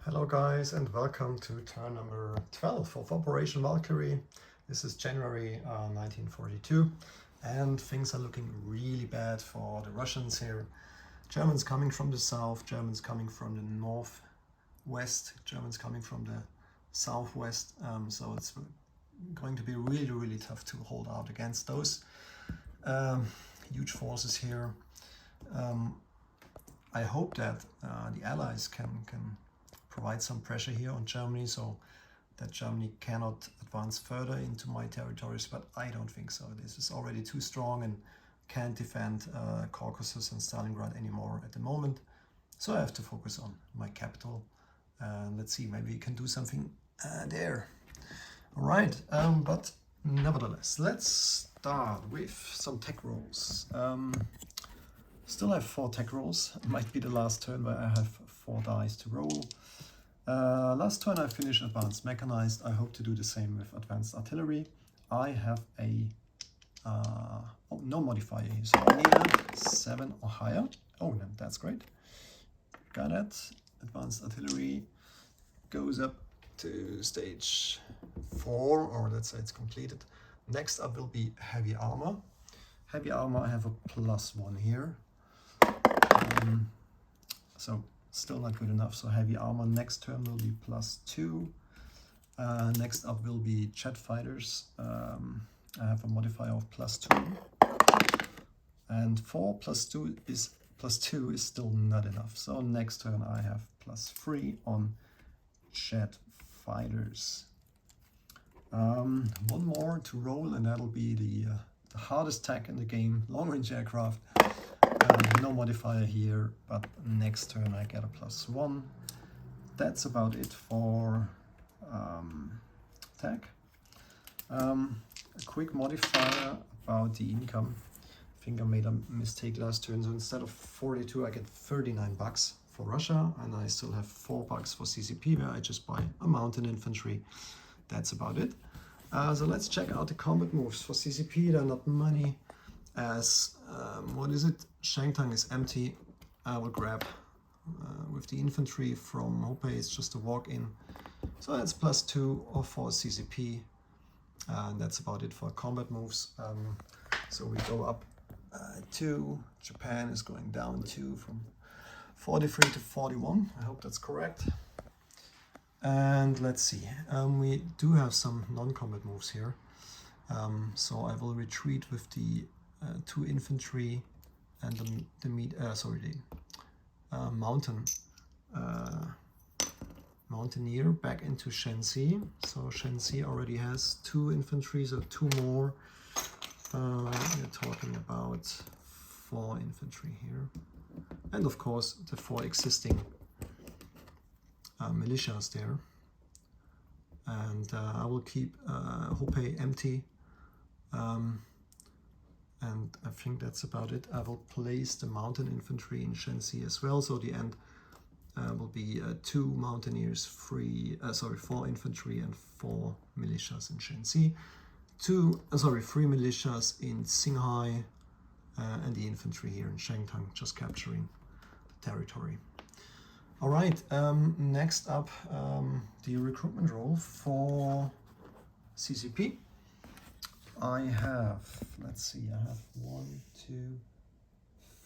Hello guys and welcome to turn number 12 of Operation Valkyrie. This is January 1942 and things are looking really bad for the Russians here. Germans coming from the south, Germans coming from the northwest, Germans coming from the southwest, so it's going to be really tough to hold out against those huge forces here. I hope that the Allies can provide some pressure here on Germany so that Germany cannot advance further into my territories, but I don't think so. This is already too strong and can't defend Caucasus and Stalingrad anymore at the moment. So I have to focus on my capital. Let's see, maybe we can do something there. All right, but nevertheless, let's start with some tech rolls. Still have 4 tech rolls. It might be the last turn where I have 4 dice to roll. Last turn I finished advanced mechanized. I hope to do the same with advanced artillery. I have a no modifier here, so I need a 7 or higher. Oh, that's great. Got it. Advanced artillery goes up to stage 4, or let's say it's completed. Next up will be heavy armor. Heavy armor, I have a +1 here. So still not good enough, so heavy armor next turn will be +2. Next up will be jet fighters. I have a modifier of +2. And 4 + 2 is still not enough. So next turn I have +3 on jet fighters. One more to roll and that'll be the hardest tech in the game, long-range aircraft. No modifier here, but next turn I get a +1. That's about it for tech. A quick modifier about the income. I think I made a mistake last turn, so instead of 42 I get 39 bucks for Russia, and I still have 4 bucks for CCP where I just buy a mountain infantry. That's about it. So let's check out the combat moves for CCP. They're not money, as what is it? Shangtang is empty. I will grab with the infantry from Hope. It's just a walk in, so that's +2 or for CCP, and that's about it for combat moves. So we go up 2. Japan is going down 2 from 43 to 41. I hope that's correct. And let's see, we do have some non-combat moves here. So I will retreat with the 2 infantry and the mountaineer back into Shenxi. So Shenxi already has 2 infantry, so 2 more. We're talking about 4 infantry here, and of course the 4 existing militias there. And I will keep Hope empty. And I think that's about it. I will place the mountain infantry in Shenxi as well. So the end will be 2 mountaineers, 4 infantry and 4 militias in Shenxi. 3 militias in Xinghai and the infantry here in Shangtang, just capturing the territory. All right, next up, the recruitment roll for CCP. I have, let's see, I have 1, 2,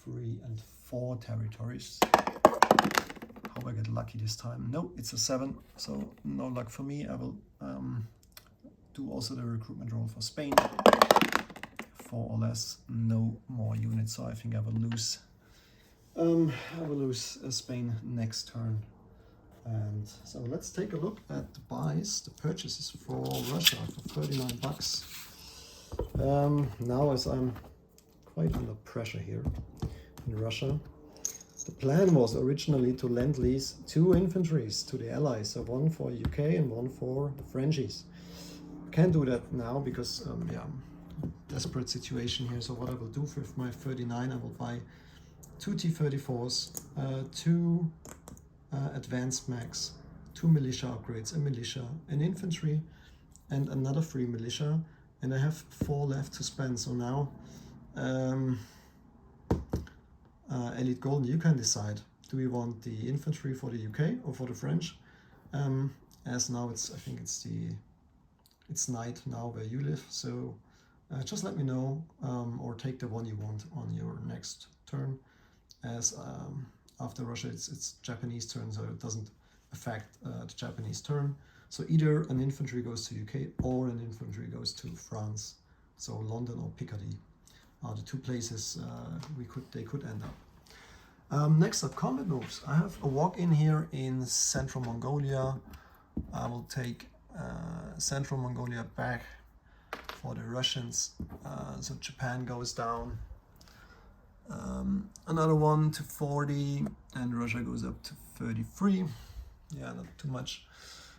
3 and 4 territories. Hope I get lucky this time. No, it's a 7, so no luck for me. I will do also the recruitment roll for Spain. 4 or less, no more units, so I think I will lose. Spain next turn. And so let's take a look at the buys, the purchases for Russia for 39 bucks. Now, as I'm quite under pressure here in Russia, the plan was originally to lend-lease 2 infantries to the Allies, so 1 for UK and 1 for the Frenchies. Can't do that now because, desperate situation here. So what I will do with my 39, I will buy 2 T-34s, 2 advanced mechs, 2 militia upgrades, a militia, an infantry, and another 3 militia. And I have 4 left to spend. So now, Elite Golden, you can decide. Do we want the infantry for the UK or for the French? As now I think it's night now where you live, so just let me know, or take the one you want on your next turn, as after Russia it's Japanese turn, so it doesn't affect the Japanese turn. So either an infantry goes to UK or an infantry goes to France. So London or Picardy are the two places they could end up. Next up, combat moves. I have a walk-in here in Central Mongolia. I will take Central Mongolia back for the Russians. So Japan goes down. Another one to 40, and Russia goes up to 33. Yeah, not too much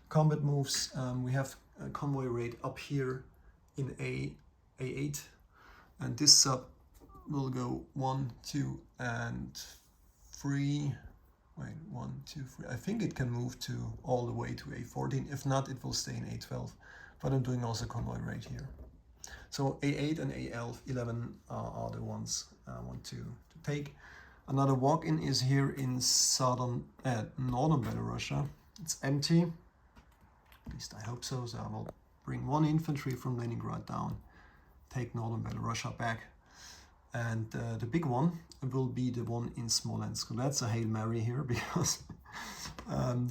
combat moves. We have a convoy raid up here in A8, and this sub will go 1, 2, and 3. Wait, 1, 2, 3. I think it can move to all the way to A14. If not, it will stay in A12. But I'm doing also convoy raid here. So A8 and A11 are the ones I want to take. Another walk-in is here in northern Belarusia. It's empty. At least I hope so. So I will bring one infantry from Leningrad down, take northern Belarusia back. And the big one will be the one in Smolensk. So that's a Hail Mary here, because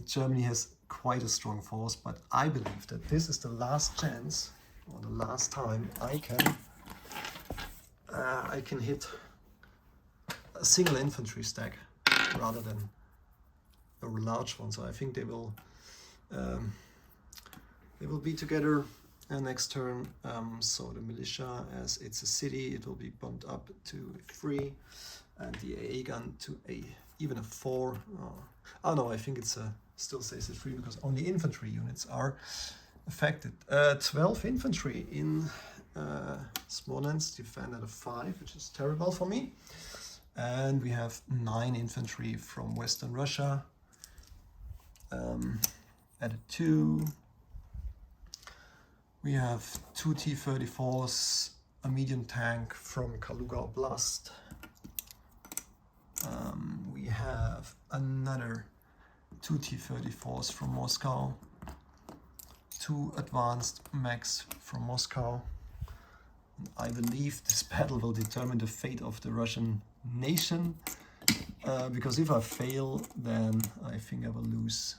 Germany has quite a strong force, but I believe that this is the last chance, or the last time I can hit a single infantry stack rather than a large one. So I think they will be together next turn. So the militia, as it's a city, it will be bumped up to a 3, and the AA gun to even a 4. Oh no, I think it's still stays at 3 because only infantry units are affected. 12 infantry in Smolensk, defend at a 5, which is terrible for me. And we have 9 infantry from Western Russia at a 2. We have 2 T-34s, a medium tank from Kaluga Oblast. We have another 2 T-34s from Moscow, 2 advanced mechs from Moscow. I believe this battle will determine the fate of the Russian nation, because if I fail, then I think I will lose.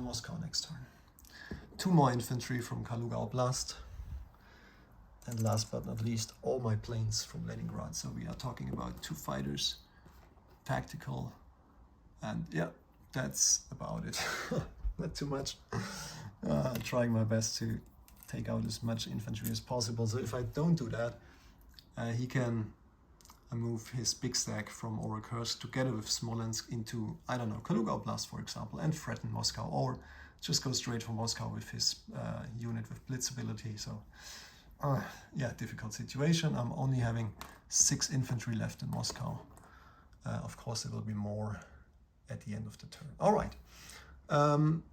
Moscow next turn. 2 more infantry from Kaluga Oblast. And last but not least, all my planes from Leningrad. So we are talking about 2 fighters, tactical, and yeah, that's about it. Not too much. Trying my best to take out as much infantry as possible. So if I don't do that, he can move his big stack from Orekursk together with Smolensk into, I don't know, Kaluga Oblast, for example, and threaten Moscow, or just go straight for Moscow with his unit with blitz ability. So yeah, difficult situation. I'm only having 6 infantry left in Moscow. Of course, there will be more at the end of the turn. All right,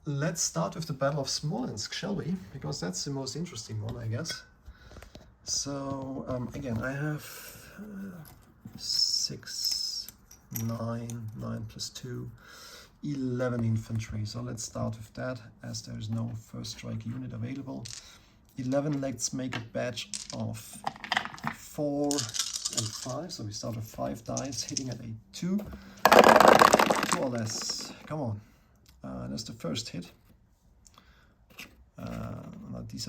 let's start with the Battle of Smolensk, shall we? Because that's the most interesting one, I guess. So again, I have 6, 9 plus 2, 11 infantry. So let's start with that, as there is no first strike unit available. 11, let's make a batch of 4 and 5. So we start with 5 dice, hitting at a 2. 2 or less. Come on. That's the first hit. No, these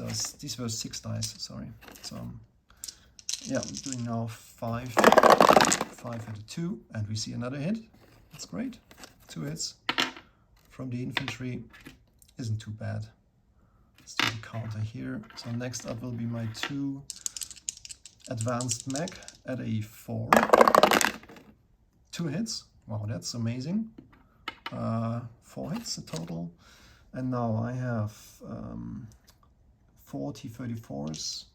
were 6 dice, sorry. So yeah, I'm doing now 5 at a 2, and we see another hit. That's great. 2 hits from the infantry isn't too bad. Let's do the counter here. So next up will be my 2 advanced mech at a 4. 2 hits. Wow, that's amazing. 4 hits in total. And now I have 4 T-34s,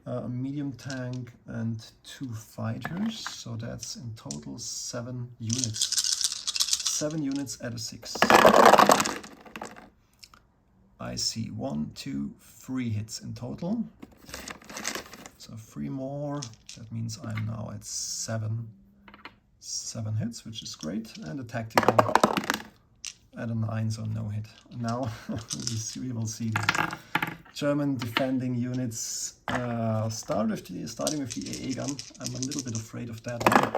a medium tank, and 2 fighters. So that's in total 7 units. 7 units at a 6. I see 1, 2, 3 hits in total. So 3 more, That means I'm now at seven hits, which is great, and a tactical at a 9, so no hit. Now we will see the German defending units starting with the AA gun. I'm a little bit afraid of that one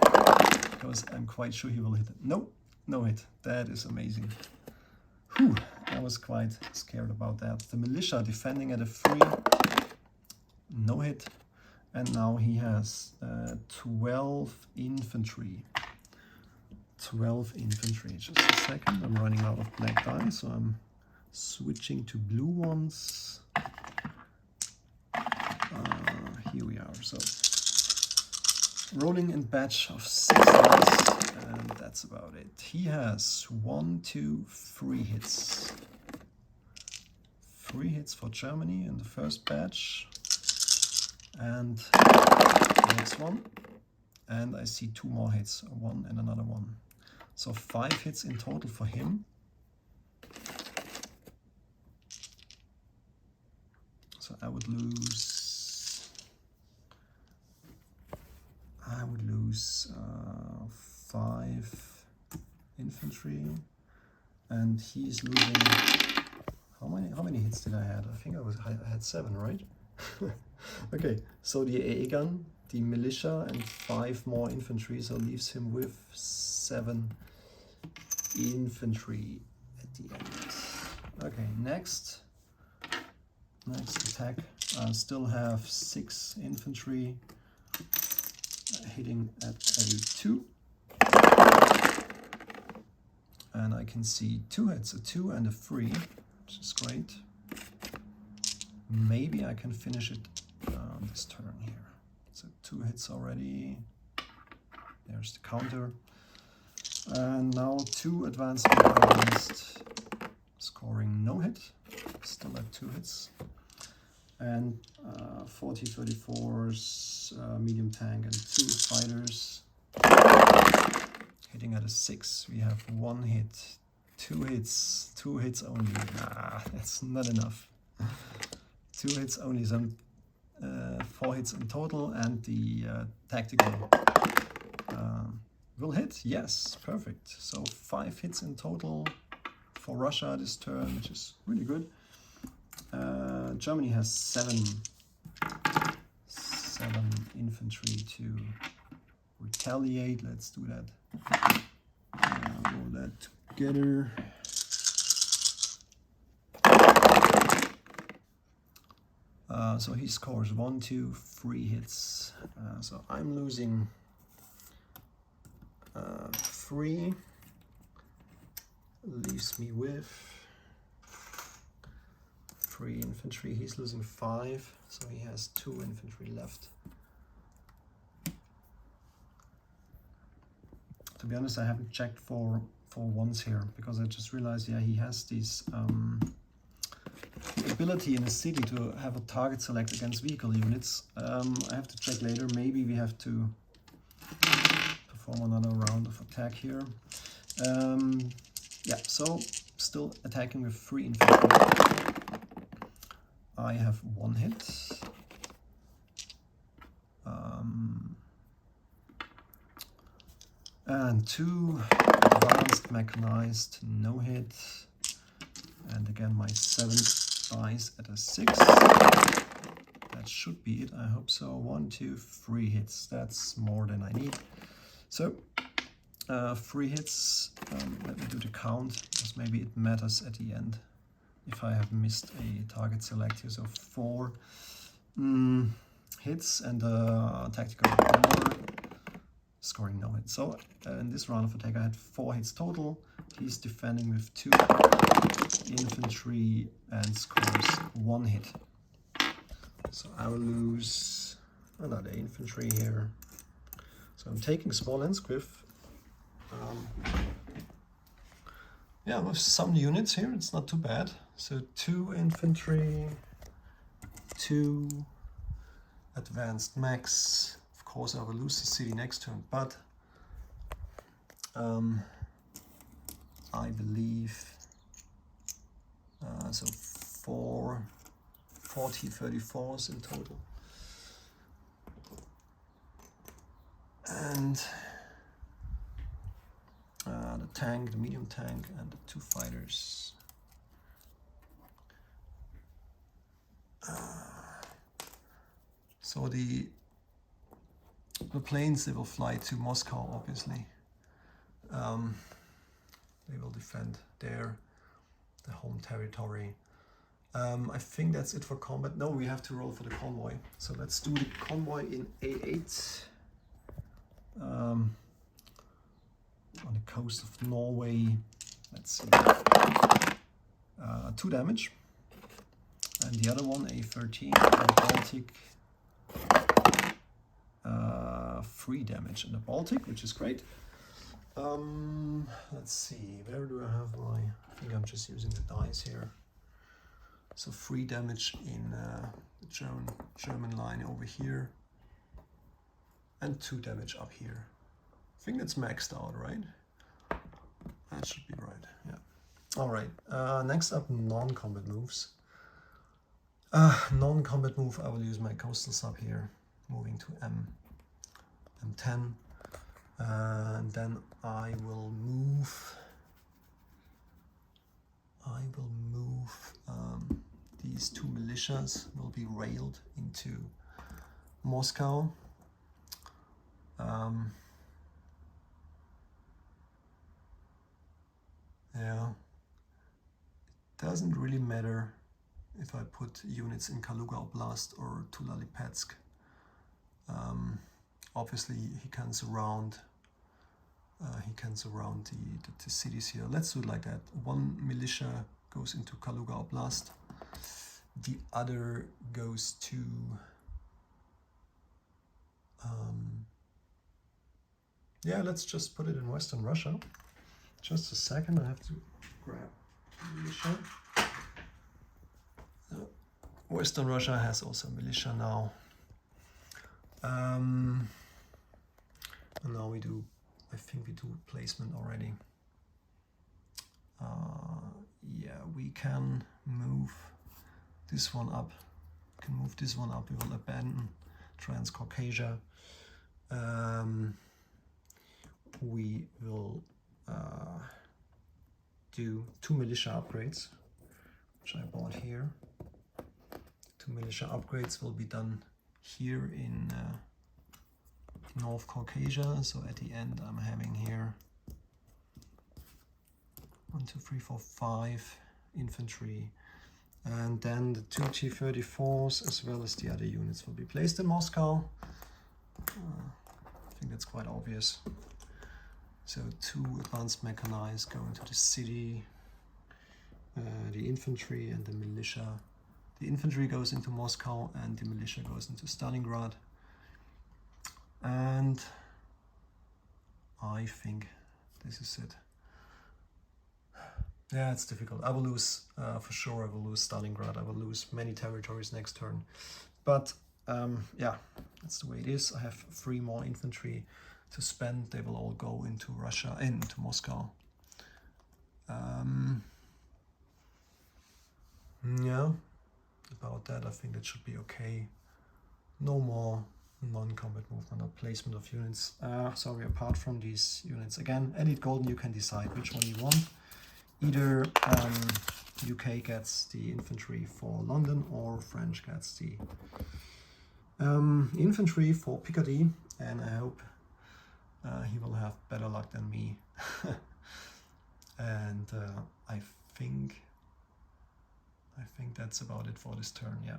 because I'm quite sure he will hit it. No, no hit. That is amazing. Whew, I was quite scared about that. The militia defending at a 3, no hit. And now he has 12 infantry. 12 infantry. Just a second. I'm running out of black dice, so I'm switching to blue ones. Here we are. So rolling in batch of 6 dice, and that's about it. He has 1, 2, 3 hits. 3 hits for Germany in the first batch. And the next one, and I see 2 more hits, 1 and another 1. So 5 hits in total for him. So I would lose 5 infantry, and he's losing. How many hits did I have? I think I had 7, right? Okay, so the AA gun, the militia, and 5 more infantry, so leaves him with 7 infantry at the end. Okay, next attack. I still have 6 infantry hitting at a 2. And I can see 2 hits, a 2 and a 3, which is great. Maybe I can finish it this turn here. So 2 hits already. There's the counter. And now 2 advanced mechanized, scoring no hit. Still at 2 hits. And 40-34s, medium tank, and 2 fighters. Hitting at a 6. We have 1 hit, 2 hits, 2 hits only. Nah, that's not enough. 2 hits only, some 4 hits in total, and the tactical will hit. Yes, perfect. So 5 hits in total for Russia this turn, which is really good. Germany has 7 infantry to retaliate. Let's do that. Roll that together. So he scores 1, 2, 3 hits. So I'm losing 3. Leaves me with 3 infantry. He's losing 5, so he has 2 infantry left. To be honest, I haven't checked for ones here because I just realized, yeah, he has these ability in a city to have a target select against vehicle units. I have to check later. Maybe we have to perform another round of attack here. Yeah, so still attacking with 3 infantry. I have 1 hit. And 2 advanced mechanized, no hit. And again, my 7 dice at a 6. That should be it, I hope so. 1, 2, 3 hits. That's more than I need. So 3 hits. Let me do the count, because maybe it matters at the end if I have missed a target select here. So 4 hits and a tactical bomber, scoring no hit. So in this round of attack I had 4 hits total. He's defending with 2 infantry and scores 1 hit. So I will lose another infantry here. So I'm taking small Landscriff. Yeah, with some units here, it's not too bad. So 2 infantry, 2 advanced mechs. Of course, I will lose the city next turn, but I believe so 40-34s in total. And the tank, the medium tank, and the 2 fighters. So the planes, they will fly to Moscow, obviously. They will defend the home territory. I think that's it for combat. No, we have to roll for the convoy. So let's do the convoy in A8. On the coast of Norway. Let's see. 2 damage. And the other one, A13, on the Baltic. 3 damage in the Baltic, which is great. Let's see, where do I have my... I think I'm just using the dice here. So 3 damage in the German line over here. And 2 damage up here. I think that's maxed out, right? That should be right, yeah. Alright, next up, non-combat moves. Non-combat move, I will use my coastal sub here, moving to M10. And then I will move these 2 militias will be railed into Moscow. Yeah, it doesn't really matter if I put units in Kaluga Oblast or Tula-Lipetsk. Obviously, he can surround the cities here. Let's do it like that. 1 militia goes into Kaluga Oblast. The other goes to yeah, let's just put it in Western Russia. Just a second, I have to grab militia. Western Russia has also militia now. And now I think we do placement already. Yeah, we can move this one up. We will abandon Transcaucasia. We will do 2 militia upgrades, which I bought here. 2 militia upgrades will be done here in North Caucasia. So at the end, I'm having here 1, 2, 3, 4, 5 infantry, and then the 2 T-34s as well as the other units will be placed in Moscow. I think that's quite obvious. So 2 advanced mechanized go into the city, the infantry and the militia. The infantry goes into Moscow and the militia goes into Stalingrad. And I think this is it. Yeah, it's difficult. I will lose, for sure I will lose Stalingrad. I will lose many territories next turn. But yeah, that's the way it is. I have 3 more infantry to spend. They will all go into Russia, into Moscow. Yeah, about that I think that should be okay. No more non-combat movement or placement of units. Sorry, apart from these units. Again, Elite Golden, you can decide which one you want. Either UK gets the infantry for London or French gets the infantry for Picardy, and I hope he will have better luck than me. And I think that's about it for this turn, yeah.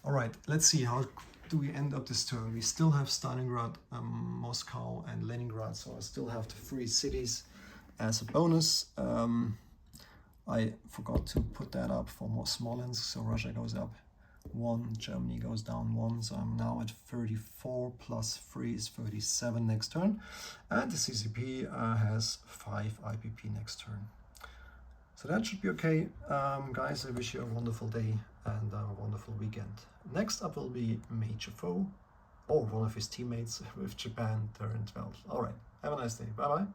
Alright, let's see, how do we end up this turn? We still have Stalingrad, Moscow and Leningrad, so I still have the 3 cities as a bonus. I forgot to put that up for more Smolensk, so Russia goes up 1, Germany goes down 1, so I'm now at 34 plus 3 is 37 next turn, and the CCP has 5 IPP next turn. So that should be okay. Guys, I wish you a wonderful day and a wonderful weekend. Next up will be Major Foe, or one of his teammates with Japan, turn 12. Alright, have a nice day. Bye bye.